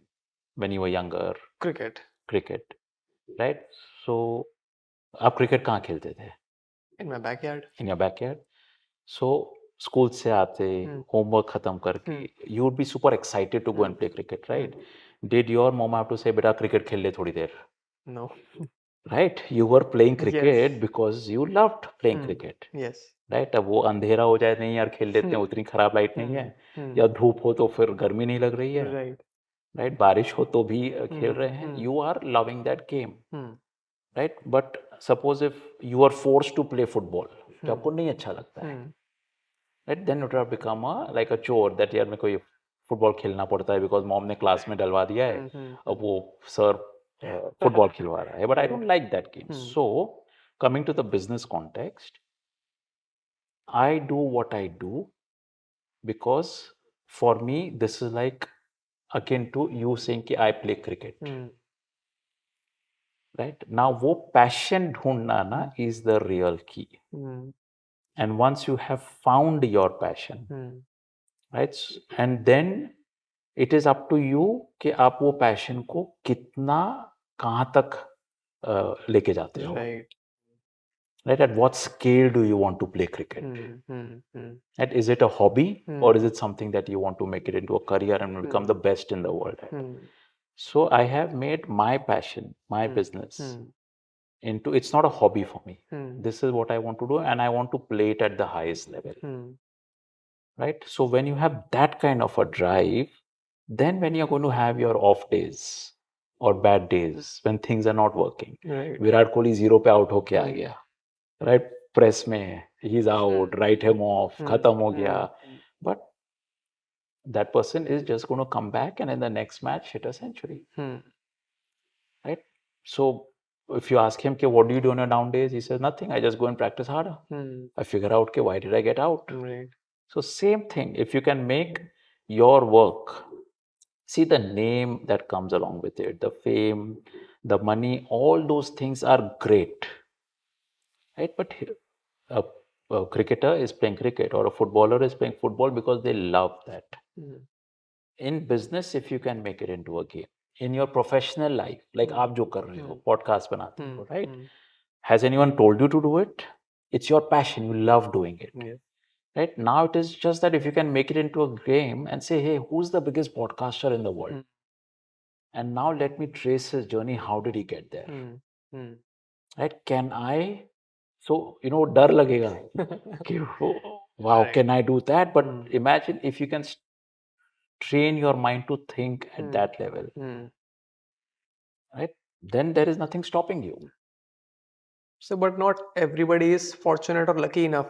when you were younger? Cricket. Cricket, right? So आप क्रिकेट कहाँ खेलते थे? In my backyard. In your backyard. So school से आते homework खत्म करके you would be super excited to go and play cricket, right? Did your mom have to say बेटा cricket खेल ले थोड़ी देर? No. Right? You were playing cricket Yes. because you loved playing cricket. Yes. Right अब वो अंधेरा हो जाए, नहीं यार खेल लेते हैं, उतनी खराब लाइट नहीं है, या धूप हो तो फिर गर्मी नहीं लग रही है, Right. राइट बारिश हो तो भी खेल रहे हैं, you are loving that game, right. But suppose if you are forced to play football, जो आपको नहीं अच्छा लगता है, right, then it have become like a chore that यार मेरे को ये फुटबॉल खेलना पड़ता है बिकॉज मॉम ने क्लास में डलवा दिया है, अब वो सर फुटबॉल खिलवा रहा है, but I don't like that game. So coming to the business context, I do what I do because for me this is like akin to you saying कि I play cricket. Right? Now वो passion ढूंढना ना is the real key. And once you have found your passion, right? And then it is up to you कि आप वो passion को कितना कहाँ तक लेके जाते हो, Right. right? At what scale do you want to play cricket? Right? Is it a hobby or is it something that you want to make it into a career and become the best in the world at? So I have made my passion, my business into, it's not a hobby for me. This is what I want to do and I want to play it at the highest level. Right? So when you have that kind of a drive, then when you're going to have your off days or bad days, when things are not working, Right. Virat Kohli 0 पे out होके आ गया, right? Press में है, he's out, write him off, खत्म हो गया, but that person is just going to come back and in the next match hit a century, right? So if you ask him, okay, what do you do on your down days? He says, nothing, I just go and practice harder. I figure out, okay, why did I get out? Right. So same thing, if you can make your work, see the name that comes along with it, the fame, the money, all those things are great, right? But a cricketer is playing cricket or a footballer is playing football because they love that. In business, if you can make it into a game, in your professional life, like आप जो कर रहे हो, podcast बनाते हो, right? Has anyone told you to do it? It's your passion. You love doing it. Yes. Right? Now it is just that if you can make it into a game and say, hey, who's the biggest podcaster in the world? And now let me trace his journey. How did he get there? Right? Can I? So, डर लगेगा कि wow, Right. can I do that? But imagine if you can train your mind to think at that level, right? Then there is nothing stopping you. So, but not everybody is fortunate or lucky enough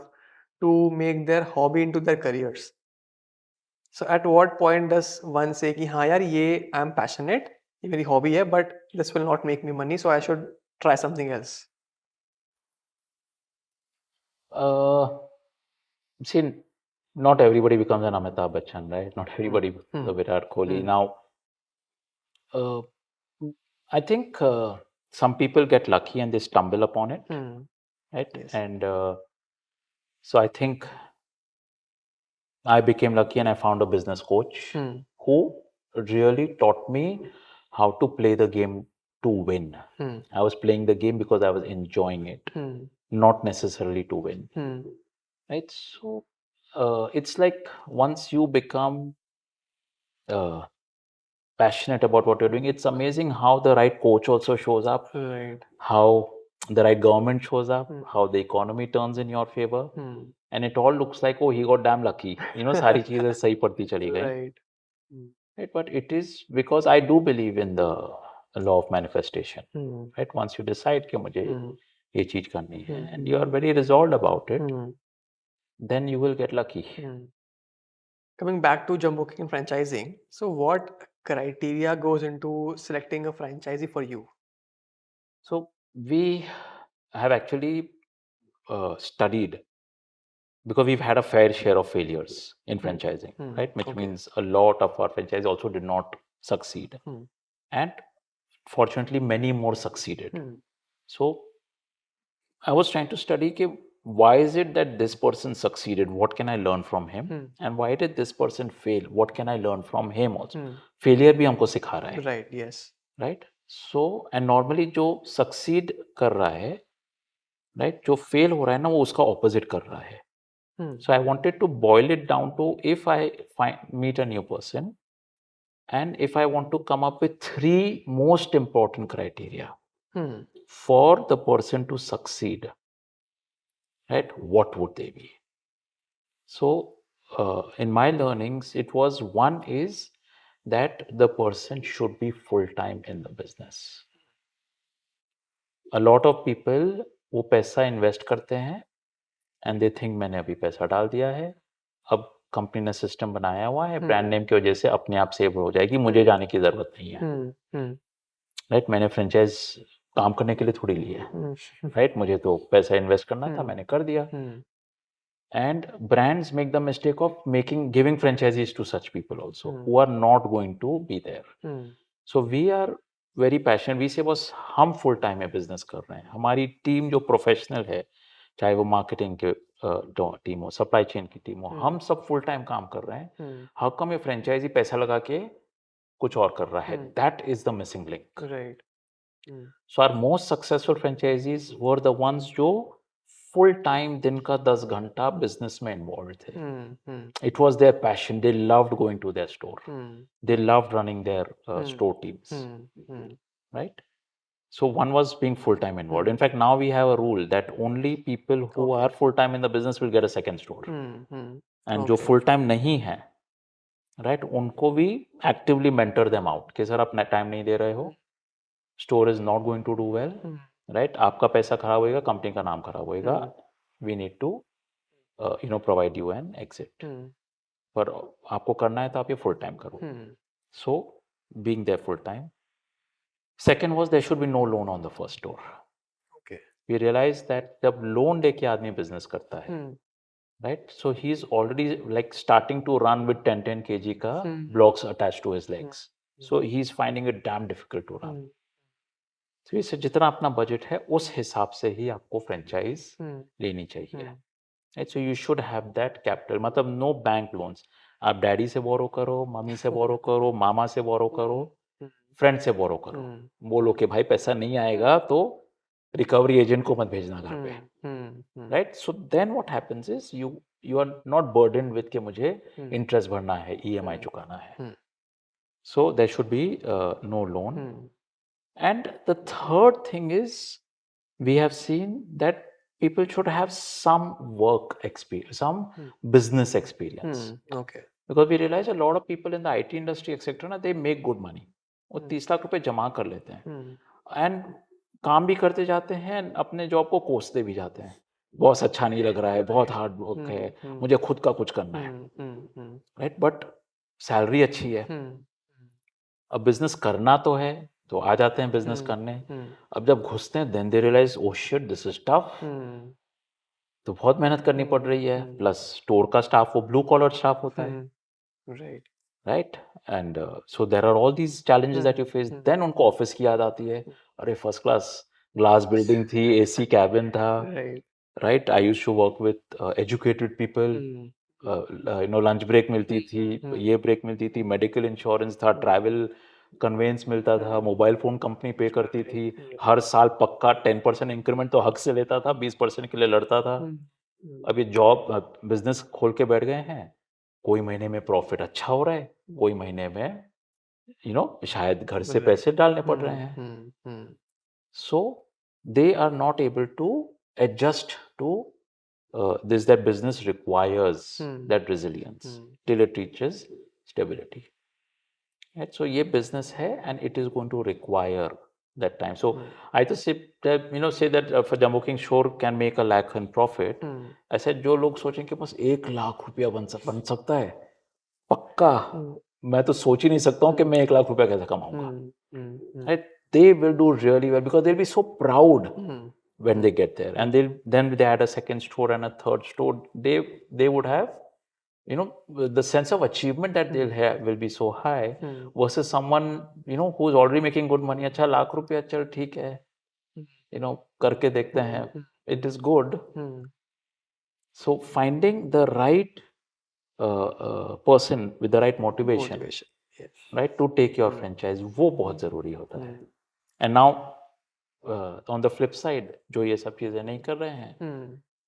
to make their hobby into their careers. So, at what point does one say कि हाँ यार ये I am passionate, ये मेरी hobby है, but this will not make me money, so I should try something else. See, not everybody becomes an Amitabh Bachchan, right? Not everybody the Virat Kohli. Now, I think some people get lucky and they stumble upon it, right? Yes. And so I think I became lucky and I found a business coach who really taught me how to play the game to win. I was playing the game because I was enjoying it, not necessarily to win. Right? So it's like once you become passionate about what you're doing, it's amazing how the right coach also shows up, Right. how the right government shows up, how the economy turns in your favor. And it all looks like, oh, he got damn lucky. सारी चीजें सही पड़ती चली गई. Right. Right? But it is because I do believe in the law of manifestation. Right? Once you decide कि मुझे ये चीज करनी है and you are very resolved about it, then you will get lucky. Coming back to JUMBOKING and franchising, so what criteria goes into selecting a franchisee for you? So we have actually studied because we've had a fair share of failures in franchising, right? Which means a lot of our franchise also did not succeed. And fortunately, many more succeeded. So I was trying to study कि why is it that this person succeeded? What can I learn from him? And why did this person fail? What can I learn from him also? Failure भी हमको सिखा रहा है. Right, yes. Right? So, and normally जो succeed कर रहा है, right? जो fail हो रहा है ना वो उसका opposite कर रहा है. So I wanted to boil it down to if I meet a new person and if I want to come up with 3 most important criteria for the person to succeed, right? What would they be? So in my learnings, it was one is that the person should be full-time in the business. A lot of people वो पैसा invest करते हैं and they think मैंने अभी पैसा डाल दिया है, अब कंपनी ने सिस्टम बनाया हुआ है, ब्रांड नेम की वजह से अपने आप सेव हो जाएगी, मुझे जाने की जरूरत नहीं है. राइट? मैंने फ्रेंचाइज काम करने के लिए थोड़ी ली है, राइट? मुझे तो पैसा इन्वेस्ट करना था, मैंने कर दिया. And brands make the mistake of giving franchisees to such people also who are not going to be there. So we are very passionate. We say बस हम फुल टाइम में बिजनेस कर रहे हैं, हमारी टीम जो प्रोफेशनल है, चाहे वो मार्केटिंग के टीम हो, सप्लाई चेन की टीम हो, हम सब फुल टाइम काम कर रहे हैं, हाउ कम ये फ्रेंचाइजी पैसा लगा के कुछ और कर रहा है? That is the missing link. Right. So our most successful franchisees were the ones जो फुल टाइम दिन का 10 घंटा बिजनेस में इन्वॉल्व थे. It was their passion. They loved going to their store. They loved running their store teams. Right? So one was being full time involved. In fact, now we have a rule that only people who are full time in the business will get a second store. And जो full time नहीं है, right? उनको भी actively mentor them out. कि sir आप time नहीं दे रहे हो, store is not going to do well, right? आपका पैसा खराब होएगा, कंपनी का नाम खराब होएगा. We need to provide you an exit. पर आपको करना है तो आप ये फुल टाइम करो. So being there full time. Second was there should be no loan on the first store. Okay. We realise that जब लोन लेके आदमी बिजनेस करता है, right, so he is already like starting to run with 10 kg का blocks attach to his legs. So he is finding it damn difficult to run. तो इससे जितना अपना बजट है उस हिसाब से ही आपको फ्रेंचाइज लेनी चाहिए. Right? So you should have that capital. मतलब no bank loans. आप डैडी से बोरो करो, मम्मी से बोरो करो, मामा से बोरो करो, फ्रेंड से बोरो करो. बोलो कि भाई पैसा नहीं आएगा तो रिकवरी एजेंट को मत भेजना घर पे. Right. So then what happens is you are not burden with कि मुझे इंटरेस्ट भरना है, ईएमआई चुकाना है. So there should be no loan. And the third thing is we have seen that people should have some work experience, some business experience. Okay. Because we realize a lot of people in the IT industry, etc., ना, they make good money. वो 30 लाख रुपए जमा कर लेते हैं, and काम भी करते जाते हैं, अपने जॉब को कोसते भी जाते हैं. बॉस अच्छा नहीं लग रहा है, बहुत हार्ड वर्क है, मुझे खुद का कुछ करना है, राइट, बट सैलरी अच्छी है. अब बिजनेस करना तो है, तो आ जाते हैं बिजनेस करने. अब जब घुसते हैं then they realise oh shit this is tough. तो बहुत मेहनत करनी पड़ रही है. प्लस स्टोर का स्टाफ वो ब्लू कॉलर स्टाफ होता है. Right. Right. And so there are all these challenges that you face. Then उनको ऑफिस की याद आती है. अरे फर्स्ट क्लास ग्लास बिल्डिंग थी, एसी कैबिन था. Right. Right. I used to work with educated people. Lunch break मिलती थी, ये ब्रेक मिलती थी, मेडिकल इंश्योरेंस था, ट्रैवल कन्वेंस मिलता था, मोबाइल फोन कंपनी पे करती थी, हर साल पक्का 10% इंक्रीमेंट तो हक से लेता था, 20% के लिए लड़ता था. अब ये जॉब बिजनेस खोल के बैठ गए हैं, कोई महीने में प्रॉफिट अच्छा हो रहा है, कोई महीने में शायद घर से पैसे डालने पड़ रहे हैं. So they are not able to adjust to this that business requires that resilience till it reaches stability. Right? So ये business है and it is going to require that time. So I just say that say that for JUMBOKING sure can make 1 lakh in profit. ऐसे जो लोग सोचें कि बस 1 लाख रुपया बन सकता है, पक्का मैं तो सोच ही नहीं सकता हूँ कि मैं 1 लाख रुपया कैसे कमाऊंगा. Right? They will do really well because they'll be so proud when they get there, and then they had a second store and a third store. They would have the sense of achievement that they'll have will be so high versus someone who's already making good money. अच्छा लाख रुपया चल ठीक है, करके देखते हैं, it is good. So finding the right person with the right motivation, Yes. right, to take your franchise, वो बहुत जरूरी होता है. And now on the flip side, जो ये सब चीजें नहीं कर रहे हैं,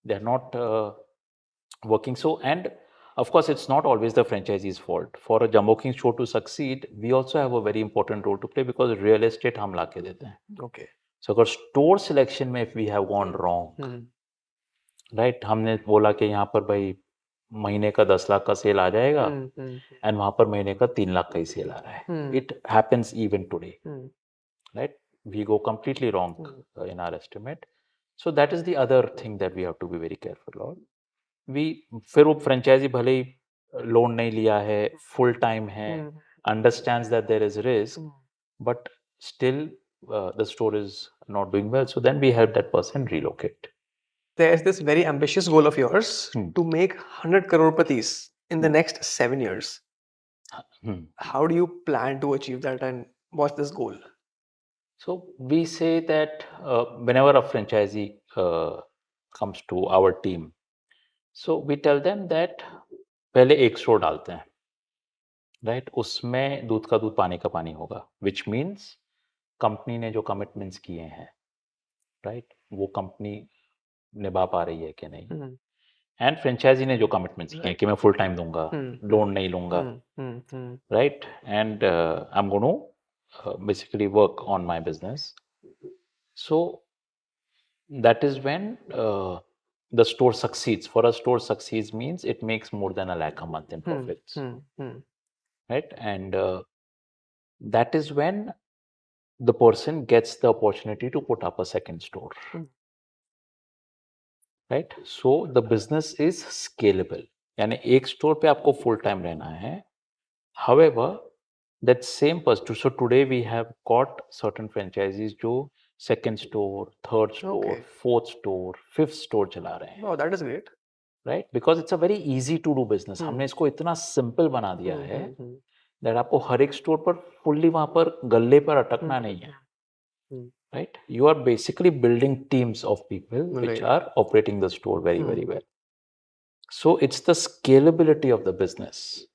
they are not working. So, and of course it's not always the franchisee's fault. For a JUMBOKING store to succeed, we also have a very important role to play because real estate हम लाके देते हैं. Okay. So अगर store selection में if we have gone wrong, right, हमने बोला कि यहाँ पर भाई महीने का 10 लाख का सेल आ जाएगा, एंड वहां पर महीने का 3 लाख का ही सेल आ रहा है. It happens even today, right. We go completely wrong in our estimate. So that is the other thing that we have to be very careful of. फिर वो फ्रेंचाइजी भले ही लोन नहीं लिया है, फुल टाइम है, understands that there is risk, but still the store is not doing well. So then we help that person relocate. There's this very ambitious goal of yours to make 100 Crorepatis in the next 7 years. How do you plan to achieve that, and what's this goal? So we say that whenever a franchisee comes to our team, So we tell them that पहले एक store डालते हैं, right? उसमें दूध का दूध पानी का पानी होगा, विच मीन्स कंपनी ने जो कमिटमेंट्स किए हैं, राइट, वो कंपनी निभा पा रही है कि नहीं, एंड फ्रेंचाइजी ने जो कमिटमेंट्स किए हैं कि मैं फुल टाइम दूंगा, लोन नहीं लूंगा, right, and I am gonna basically work on my business. So that is when the store succeeds. For a store succeeds means it makes more than 1 lakh a month in profits, right? And that is when the person gets the opportunity to put up a second store, right? So the business is scalable. यानी एक store पे आपको full time रहना है. However, that same person, so today we have got certain franchisees जो second store, third store, fourth store, fifth store चला रहे हैं. Wow, that is great. Right? Because it's a very easy to do business. हमने इसको इतना simple बना दिया है that आपको हर एक स्टोर पर fully वहाँ पर गल्ले पर अटकना नहीं है. Right? You are basically building teams of people which are operating the store very, very well. So it's the scalability of the business,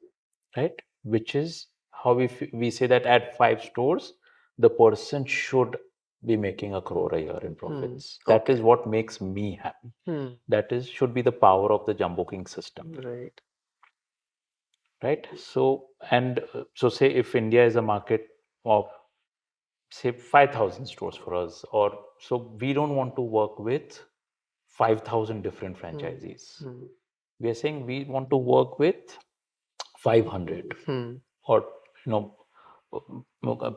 right? Which is how we say that at 5 stores, the person should be making 1 crore a year in profits. That is what makes me happy. That is should be the power of the JUMBOKING system. Right. Right? So, and so say if India is a market of say 5,000 stores for us, or so we don't want to work with 5,000 different franchisees. We are saying we want to work with 500 or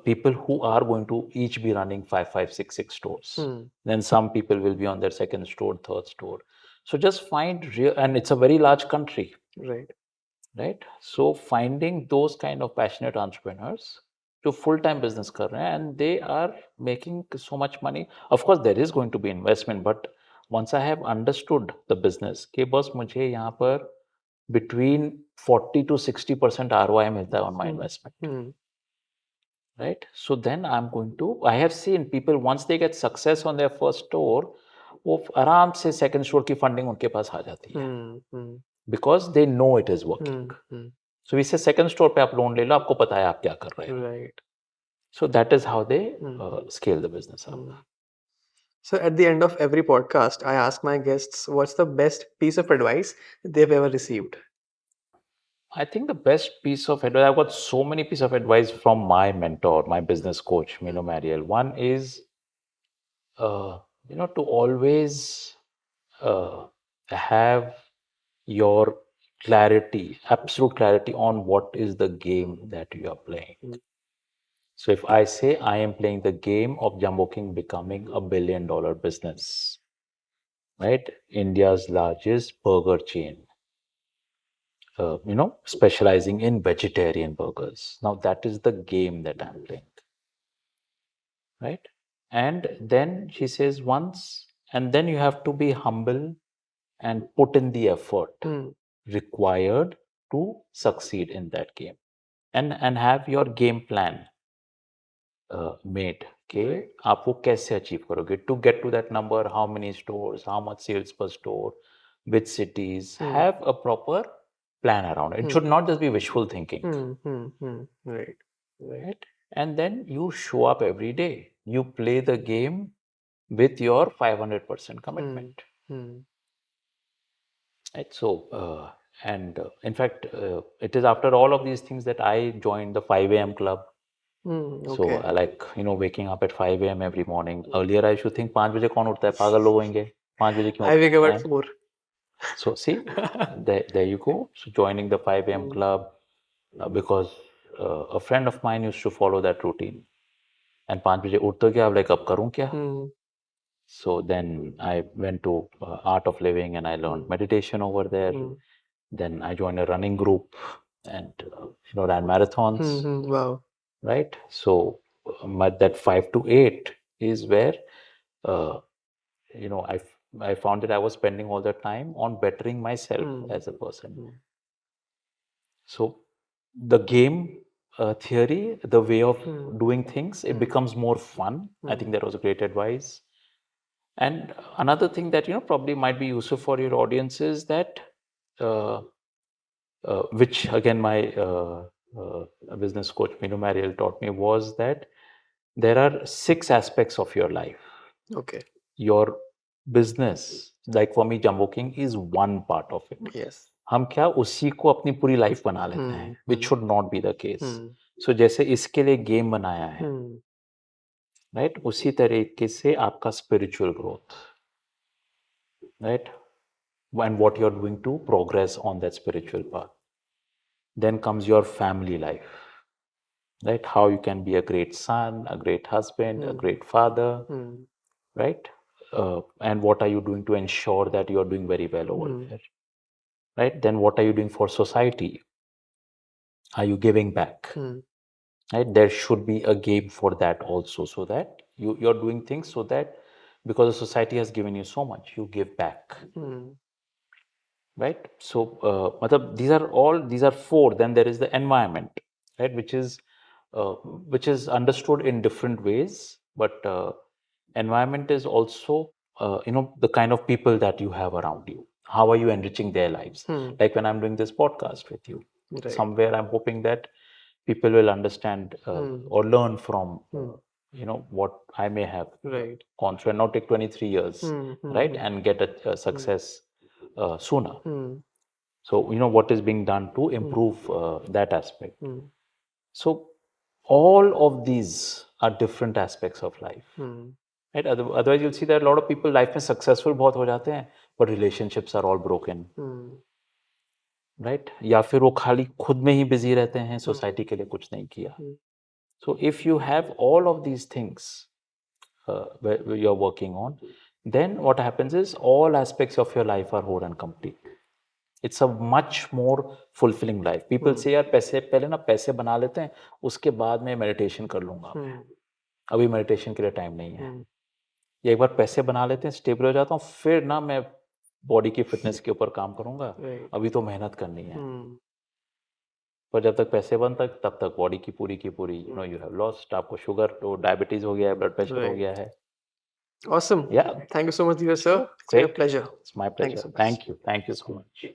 people who are going to each be running 5, 5, 6, 6 stores. Then some people will be on their second store, third store. So just find real, and it's a very large country. Right? So finding those kind of passionate entrepreneurs जो full time business कर रहे हैं and they are making so much money. Of course there is going to be investment, but once I have understood the business कि बस मुझे यहाँ पर between 40 to 60% ROI मिलता है on my investment. Right? So then I'm going to, I have seen people once they get success on their first store, वो आराम से second store की funding उनके पास आ जाती है. Because they know it is working. So we say second store पे आप loan ले लो, आपको पता है आप क्या कर रहे हो. Right. So that is how they scale the business up. So at the end of every podcast, I ask my guests what's the best piece of advice they've ever received. I think the best piece of advice, I've got so many pieces of advice from my mentor, my business coach, Mino Mariel. One is, to always have your clarity, absolute clarity on what is the game that you are playing. So if I say I am playing the game of JUMBOKING becoming $1 billion business, right? India's largest burger chain, specializing in vegetarian burgers. Now that is the game that I'm playing, right? And then she says and then you have to be humble and put in the effort required to succeed in that game, and have your game plan made. Okay, आप वो कैसे achieve करोगे to get to that number, how many stores, how much sales per store, which cities, have a proper plan around it. It should not just be wishful thinking. Right? And then you show up every day. You play the game with your 500% commitment. Right? So, in fact, it is after all of these things that I joined the 5 a.m. club. So I like, waking up at 5 a.m. every morning. Earlier I used to think 5 बजे कौन उठता है, पागल लोग होंगे, 5 बजे क्यों I wake up उठते at हैं? 4. So see, there you go. So joining the 5 a.m. club, because a friend of mine used to follow that routine. And 5 बजे उठते क्या, like अब करूँ क्या? So then I went to Art of Living and I learned meditation over there. Then I joined a running group and ran marathons. Wow. Right? So that 5 to 8 is where I found that I was spending all the time on bettering myself as a person. So the game theory, the way of doing things, it becomes more fun. I think that was a great advice. And another thing that probably might be useful for your audience is that uh, which again my business coach Minu Mariel taught me, was that there are 6 aspects of your life. Okay. Your business, like for me JUMBOKING is one part of it. Yes. हम क्या उसी को अपनी पूरी life बना लेते हैं, which should not be the case. So जैसे इसके लिए गेम बनाया है, राइट, उसी तरीके से आपका spiritual growth, right, and what you're doing to progress on that spiritual path. Then comes your family life, right? How you can be a great son, a great husband, a great father, right? And what are you doing to ensure that you're doing very well over there, right? Then what are you doing for society? Are you giving back? Right? There should be a game for that also, so that you're doing things so that because the society has given you so much, you give back. Right? So matlab, these are 4. Then there is the environment, right, which is understood in different ways, but environment is also the kind of people that you have around you. How are you enriching their lives? Like when I'm doing this podcast with you, Right. somewhere I'm hoping that people will understand or learn from what I may have Right. gone through, and not take 23 years, right, and get a success sooner. So what is being done to improve that aspect. So all of these are different aspects of life, right? Otherwise you'll see that a lot of people life में successful बहुत हो जाते हैं, but relationships are all broken, right? या फिर वो खाली खुद में ही बिजी रहते हैं, सोसाइटी के लिए कुछ नहीं किया. So if you have all of these things where you're working on, then what happens is all aspects of your life are whole and complete. It's a much more fulfilling life. People say यार पैसे पहले ना पैसे बना लेते हैं, उसके बाद मैं मेडिटेशन कर लूंगा. अभी मेडिटेशन के लिए टाइम नहीं है. या एक बार पैसे बना लेते हैं, स्टेबल हो जाता हूँ, फिर ना मैं बॉडी की फिटनेस के ऊपर काम करूंगा. अभी तो मेहनत करनी है. पर जब तक पैसे बन तक तब तक बॉडी की पूरी यू हैव लॉस्ट. आपको शुगर तो डायबिटीज हो गया है, ब्लड प्रेशर हो गया है. Awesome. Yeah. Thank you so much, Dheeraj sir. It's been a Great. pleasure. It's my Thank you pleasure. so much. Thank you so much.